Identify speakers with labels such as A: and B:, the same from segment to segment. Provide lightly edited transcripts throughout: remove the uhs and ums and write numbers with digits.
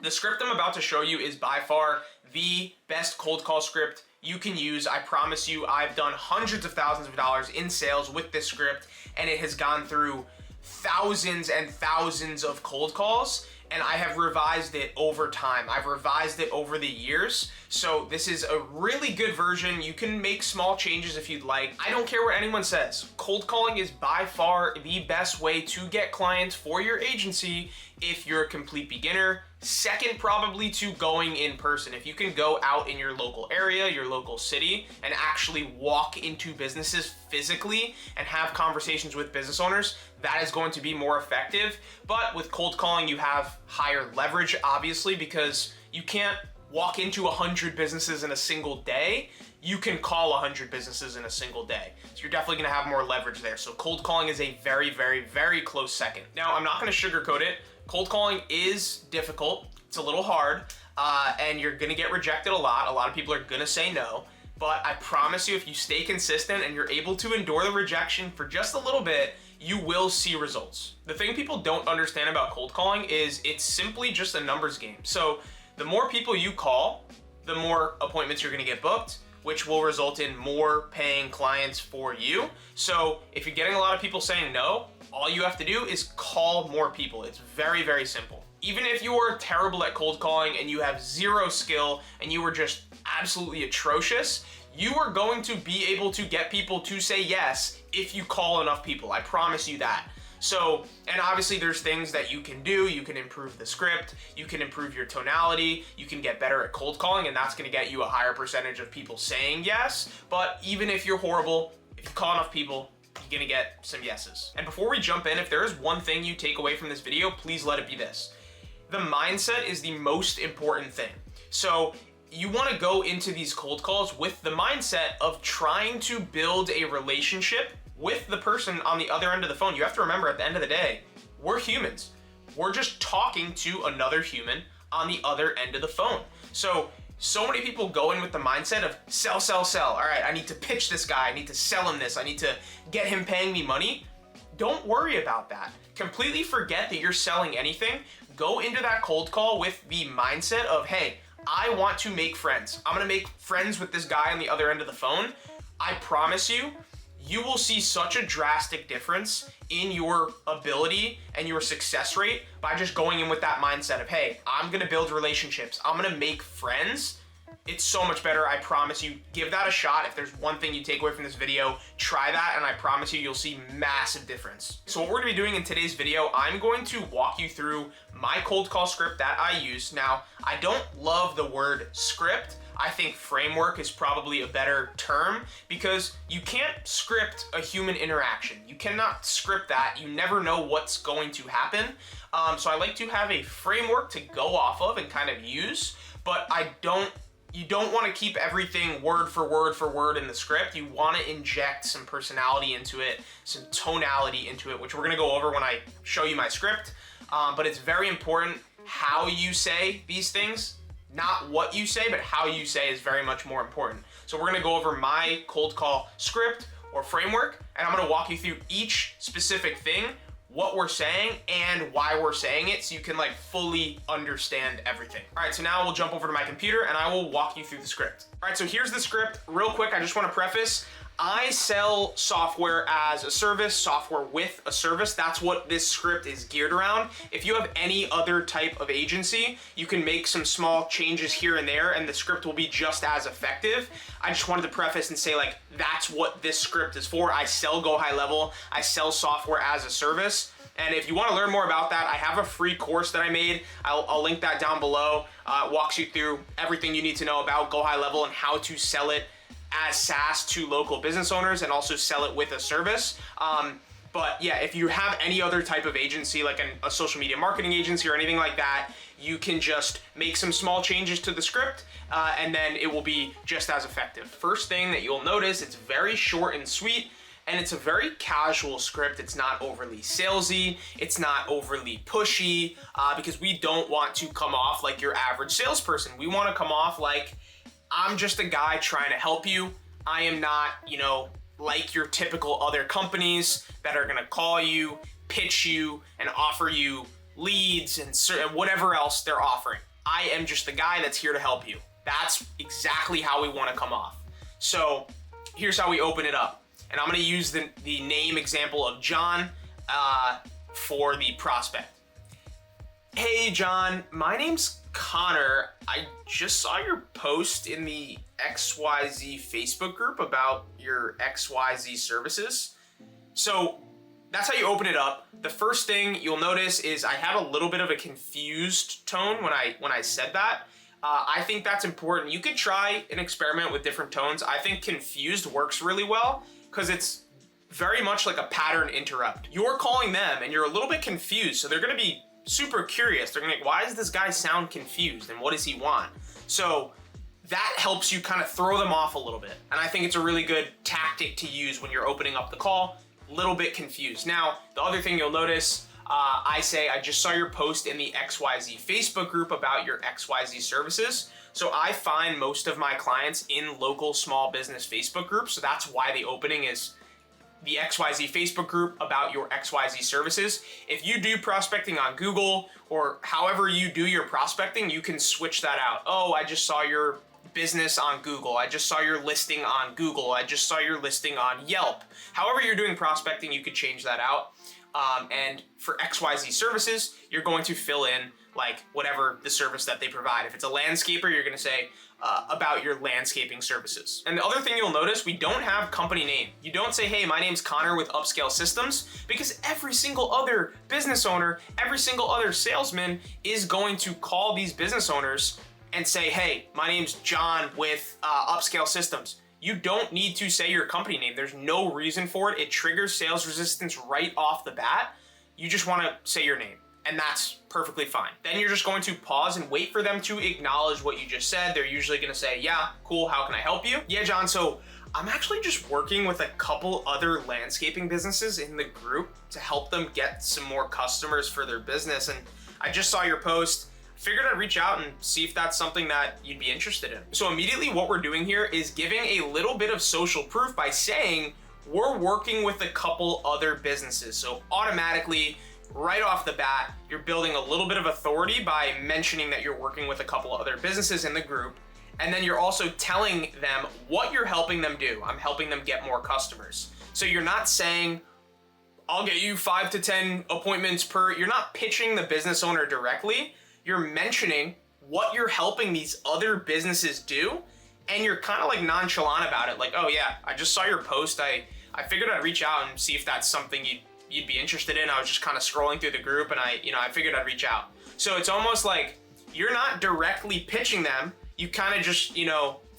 A: The script I'm about to show you is by far the best cold call script you can use. I promise you, I've done hundreds of thousands of dollars in sales with this script, and it has gone through thousands and thousands of cold calls, and I have revised it over time. I've revised it over the years. So this is a really good version. You can make small changes if you'd like. I don't care what anyone says. Cold calling is by far the best way to get clients for your agency if you're a complete beginner. Second, probably to going in person. If you can go out in your local area, your local city, and actually walk into businesses physically and have conversations with business owners, that is going to be more effective. But with cold calling, you have higher leverage, obviously, because you can't walk into 100 businesses in a single day. You can call 100 businesses in a single day. So you're definitely gonna have more leverage there. So cold calling is a very, very, very close second. Now, I'm not gonna sugarcoat it. Cold calling is difficult. It's a little hard, and you're gonna get rejected a lot. A lot of people are gonna say no, but I promise you, if you stay consistent and you're able to endure the rejection for just a little bit, you will see results. The thing people don't understand about cold calling is it's simply just a numbers game. So the more people you call, the more appointments you're gonna get booked, which will result in more paying clients for you. So if you're getting a lot of people saying no, all you have to do is call more people. It's very, very simple. Even if you are terrible at cold calling and you have zero skill and you are just absolutely atrocious, you are going to be able to get people to say yes if you call enough people. I promise you that. So, and obviously there's things that you can do. You can improve the script, you can improve your tonality, you can get better at cold calling, and that's gonna get you a higher percentage of people saying yes. But even if you're horrible, if you call enough people, you're gonna get some yeses. And before we jump in, if there is one thing you take away from this video, please let it be this. The mindset is the most important thing. So you wanna go into these cold calls with the mindset of trying to build a relationship with the person on the other end of the phone. You have to remember, at the end of the day, we're humans. We're just talking to another human on the other end of the phone. So many people go in with the mindset of sell, sell, sell. All right, I need to pitch this guy. I need to sell him this. I need to get him paying me money. Don't worry about that. Completely forget that you're selling anything. Go into that cold call with the mindset of, hey, I want to make friends. I'm gonna make friends with this guy on the other end of the phone. I promise you, you will see such a drastic difference in your ability and your success rate by just going in with that mindset of, hey, I'm gonna build relationships, I'm gonna make friends. It's so much better, I promise you. Give that a shot. If there's one thing you take away from this video, try that, and I promise you, you'll see massive difference. So what we're gonna be doing in today's video, I'm going to walk you through my cold call script that I use. Now, I don't love the word script. I think framework is probably a better term, because you can't script a human interaction. You cannot script that. You never know what's going to happen. So I like to have a framework to go off of and kind of use, but you don't want to keep everything word for word in the script. You want to inject some personality into it, some tonality into it, which we're going to go over when I show you my script. But it's very important how you say these things. Not what you say, but how you say is very much more important. So we're gonna go over my cold call script or framework, and I'm gonna walk you through each specific thing, what we're saying, and why we're saying it, so you can like fully understand everything. All right, so now we'll jump over to my computer and I will walk you through the script. All right, so here's the script. Real quick, I just wanna preface, I sell software as a service, software with a service. That's what this script is geared around. If you have any other type of agency, you can make some small changes here and there, and the script will be just as effective. I just wanted to preface and say, like, that's what this script is for. I sell GoHighlevel. I sell software as a service. And if you want to learn more about that, I have a free course that I made. I'll link that down below. It walks you through everything you need to know about GoHighlevel and how to sell it as SaaS to local business owners, and also sell it with a service. But yeah, if you have any other type of agency, like a social media marketing agency or anything like that, you can just make some small changes to the script, and then it will be just as effective. First thing that you'll notice, it's very short and sweet, and it's a very casual script. It's not overly salesy, it's not overly pushy, because we don't want to come off like your average salesperson. We want to come off like, I'm just a guy trying to help you. I am not, like your typical other companies that are gonna call you, pitch you, and offer you leads and whatever else they're offering. I am just the guy that's here to help you. That's exactly how we want to come off. So here's how we open it up. And I'm going to use the name example of John for the prospect. Hey John, my name's Connor. I just saw your post in the XYZ Facebook group about your XYZ services. So that's how you open it up. The first thing you'll notice is I have a little bit of a confused tone when I said that. I think that's important. You could try and experiment with different tones. I think confused works really well because it's very much like a pattern interrupt. You're calling them and you're a little bit confused, so they're gonna be super curious. They're gonna be like, why does this guy sound confused and what does he want? So that helps you kind of throw them off a little bit. And I think it's a really good tactic to use when you're opening up the call, little bit confused. Now, the other thing you'll notice, I say, I just saw your post in the XYZ Facebook group about your XYZ services. So I find most of my clients in local small business Facebook groups. So that's why the opening is the XYZ Facebook group about your XYZ services. If you do prospecting on Google or however you do your prospecting, you can switch that out. Oh, I just saw your business on Google. I just saw your listing on Google. I just saw your listing on Yelp. However you're doing prospecting, you could change that out. And for XYZ services, you're going to fill in like whatever the service that they provide. If it's a landscaper, you're going to say about your landscaping services. And the other thing you'll notice, we don't have company name. You don't say, hey, my name's Connor with Upscale Systems, because every single other business owner, every single other salesman is going to call these business owners and say, hey, my name's John with Upscale Systems. You don't need to say your company name. There's no reason for it. It triggers sales resistance right off the bat. You just want to say your name, and that's perfectly fine. Then you're just going to pause and wait for them to acknowledge what you just said. They're usually going to say, yeah, cool, how can I help you? Yeah, John, so I'm actually just working with a couple other landscaping businesses in the group to help them get some more customers for their business. And I just saw your post. Figured I'd reach out and see if that's something that you'd be interested in. So immediately what we're doing here is giving a little bit of social proof by saying we're working with a couple other businesses. So automatically, right off the bat, you're building a little bit of authority by mentioning that you're working with a couple other businesses in the group. And then you're also telling them what you're helping them do. I'm helping them get more customers. So you're not saying, I'll get you 5 to 10 appointments you're not pitching the business owner directly. You're mentioning what you're helping these other businesses do, and you're kind of like nonchalant about it. Like, oh yeah, I just saw your post. I figured I'd reach out and see if that's something you'd be interested in. I was just kind of scrolling through the group and I figured I'd reach out. So it's almost like you're not directly pitching them. You kind of just,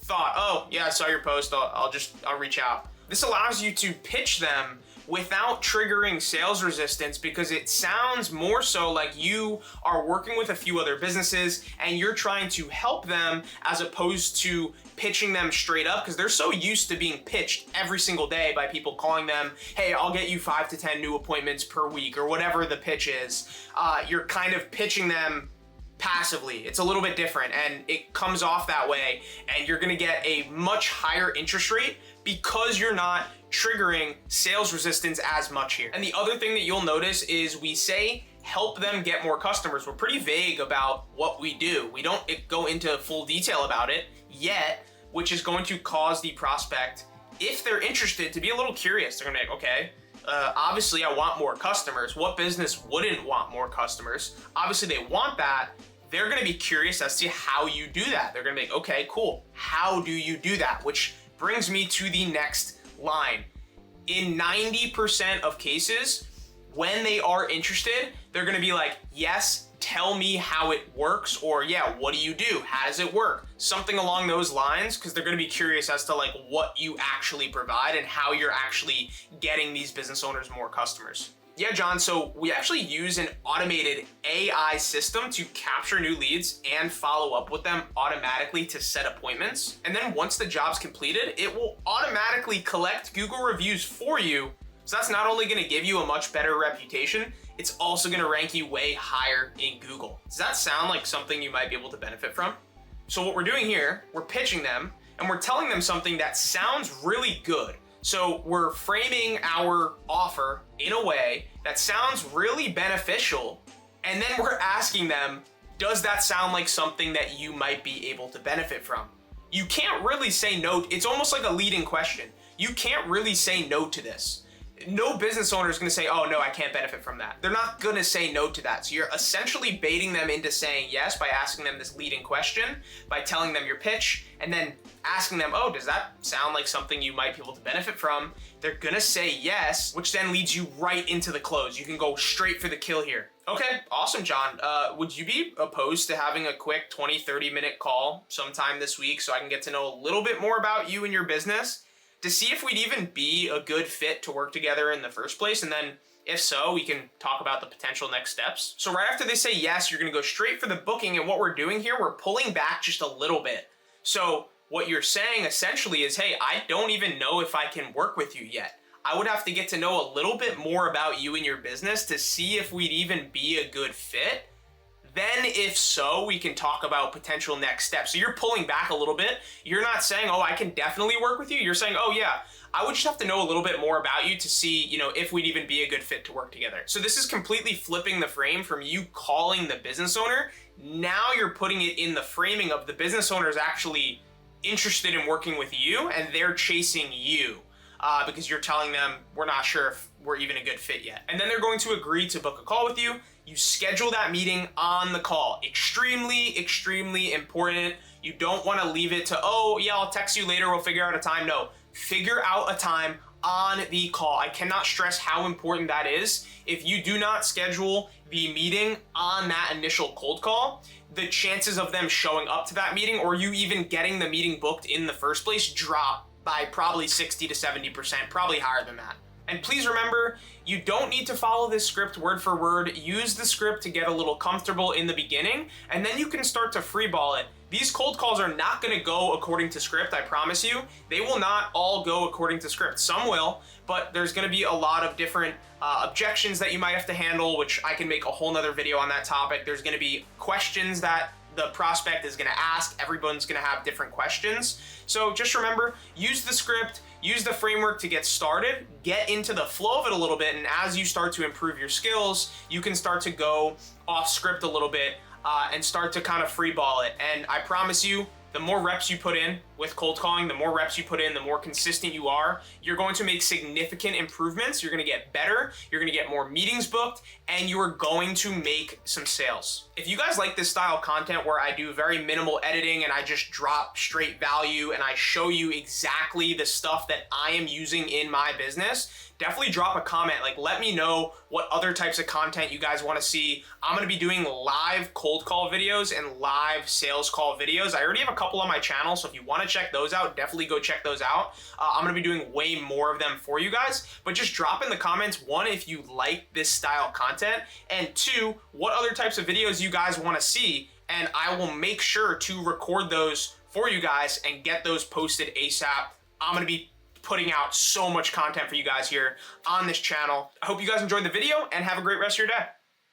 A: thought, oh yeah, I saw your post. I'll reach out. This allows you to pitch them without triggering sales resistance, because it sounds more so like you are working with a few other businesses and you're trying to help them as opposed to pitching them straight up, because they're so used to being pitched every single day by people calling them, hey, I'll get you 5 to 10 new appointments per week or whatever the pitch is. You're kind of pitching them passively. It's a little bit different and it comes off that way, and you're going to get a much higher interest rate because you're not triggering sales resistance as much here. And the other thing that you'll notice is we say help them get more customers. We're pretty vague about what we do. We don't go into full detail about it yet, which is going to cause the prospect, if they're interested, to be a little curious. They're gonna be like, okay, obviously I want more customers. What business wouldn't want more customers? Obviously they want that. They're gonna be curious as to how you do that. They're gonna be like, okay, cool. How do you do that? Which brings me to the next line. In 90% of cases, when they are interested, they're gonna be like, yes, tell me how it works, or yeah, what do you do? How does it work? Something along those lines, because they're gonna be curious as to like what you actually provide and how you're actually getting these business owners more customers. Yeah, John, so we actually use an automated AI system to capture new leads and follow up with them automatically to set appointments. And then once the job's completed, it will automatically collect Google reviews for you. So that's not only gonna give you a much better reputation, it's also gonna rank you way higher in Google. Does that sound like something you might be able to benefit from? So what we're doing here, we're pitching them and we're telling them something that sounds really good. So we're framing our offer in a way that sounds really beneficial, And then we're asking them, does that sound like something that you might be able to benefit from? You can't really say no. It's almost like a leading question. You can't really say no to this. No business owner is going to say, oh no, I can't benefit from that. They're not going to say no to that. So you're essentially baiting them into saying yes by asking them this leading question, by telling them your pitch, and then asking them, oh, does that sound like something you might be able to benefit from? They're going to say yes, which then leads you right into the close. You can go straight for the kill here. Okay, awesome, John. Would you be opposed to having a quick 20-30 minute call sometime this week so I can get to know a little bit more about you and your business, to see if we'd even be a good fit to work together in the first place? And then if so, we can talk about the potential next steps. So right after they say yes, you're gonna go straight for the booking. And what we're doing here, we're pulling back just a little bit. So what you're saying essentially is, hey, I don't even know if I can work with you yet. I would have to get to know a little bit more about you and your business to see if we'd even be a good fit. Then if so, we can talk about potential next steps. So you're pulling back a little bit. You're not saying, oh, I can definitely work with you. You're saying, oh yeah, I would just have to know a little bit more about you to see, if we'd even be a good fit to work together. So this is completely flipping the frame from you calling the business owner. Now you're putting it in the framing of the business owner is actually interested in working with you and they're chasing you. Because you're telling them we're not sure if we're even a good fit yet. And then they're going to agree to book a call with you. You schedule that meeting on the call. Extremely, extremely important. You don't want to leave it to, oh yeah, I'll text you later, we'll figure out a time. No, figure out a time on the call. I cannot stress how important that is. If you do not schedule the meeting on that initial cold call, the chances of them showing up to that meeting or you even getting the meeting booked in the first place drop by probably 60 to 70%, probably higher than that. And please remember, you don't need to follow this script word for word. Use the script to get a little comfortable in the beginning, and then you can start to freeball it. These cold calls are not gonna go according to script, I promise you. They will not all go according to script. Some will, but there's gonna be a lot of different objections that you might have to handle, which I can make a whole nother video on that topic. There's gonna be questions that the prospect is gonna ask. Everyone's gonna have different questions. So just remember, use the script, use the framework to get started, get into the flow of it a little bit, and as you start to improve your skills, you can start to go off script a little bit and start to kind of freeball it. And I promise you, the more reps you put in with cold calling, the more reps you put in, the more consistent you are, you're going to make significant improvements. You're going to get better. You're going to get more meetings booked, and you're going to make some sales. If you guys like this style of content where I do very minimal editing and I just drop straight value and I show you exactly the stuff that I am using in my business, definitely drop a comment. Like, let me know what other types of content you guys want to see. I'm going to be doing live cold call videos and live sales call videos. I already have a couple on my channel, so if you want to check those out, definitely go check those out. I'm going to be doing way more of them for you guys, but just drop in the comments, one, if you like this style of content, and two, what other types of videos you guys want to see, and I will make sure to record those for you guys and get those posted ASAP. I'm going to be putting out so much content for you guys here on this channel. I hope you guys enjoyed the video and have a great rest of your day.